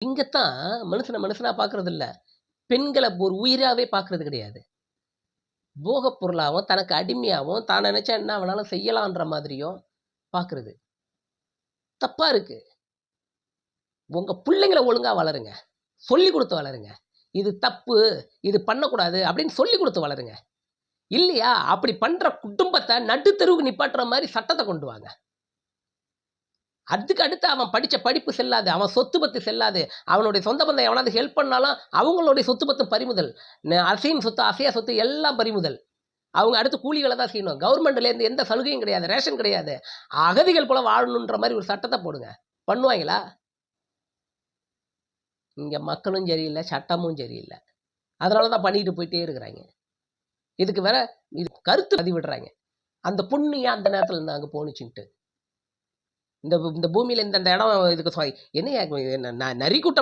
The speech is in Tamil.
இங்கத்தான் மனுஷன மனுஷனா பார்க்கறது இல்ல. பெண்கள ஒரு உயிராவே பார்க்கறது கிடையாது. போகப் பொருளாவும், தனக்கு அடிமையாவும், தான் நெனச்சா என்ன வேணாலும் செய்யலான்ற மாதிரியும் பார்க்கறது. தப்பா இருக்கு. உங்க புள்ளைங்கள ஒழுங்கா வளருங்க. சொல்லிக் குடுத்து வளருங்க. இது தப்பு, இது பண்ணக்கூடாது அப்படின்னு சொல்லிக் குடுத்து வளருங்க. இல்லையா, அப்படி பண்ற குடும்பத்த நடு தெருவுக்கு நிப்பாட்டுற மாரி சட்டத்த கொண்டு வாங்க. அதுக்கு அடுத்து அவன் படிச்ச படிப்பு செல்லாது. அவன் சொத்து பத்து செல்லாது. அவனுடைய சொந்த பந்தம் எவனாவது ஹெல்ப் பண்ணாலும், அவங்களுடைய சொத்து பத்தும் பறிமுதல். அசையும் சொத்து, அசையா சொத்து எல்லாம் பறிமுதல். அவங்க அடுத்து கூலி வேல தான் செய்யணும். கவர்மெண்ட்லேருந்து எந்த சலுகையும் கிடையாது. ரேஷன் கிடையாது. அகதிகள் போல வாழணுன்ற மாரி ஒரு சட்டத்த போடுங்க. பண்ணுவாய்ங்களா? இங்க மக்களும் சரியில்ல, சட்டமும் சரியில்ல. அதனால தான் பண்ணிட்டு போயிட்டே இருக்கிறாய்ங்க. இதுக்கு வேற இது கருத்து பதிவிடுறாய்ங்க. அந்த பொண்ணு ஏன் அந்த நேரத்துல அங்க போணுச்சுன்ட்டு. இந்த இந்த பூமியில இந்த இந்த இடம் இதுக்கு என்னய்யா நரி கூட்டம்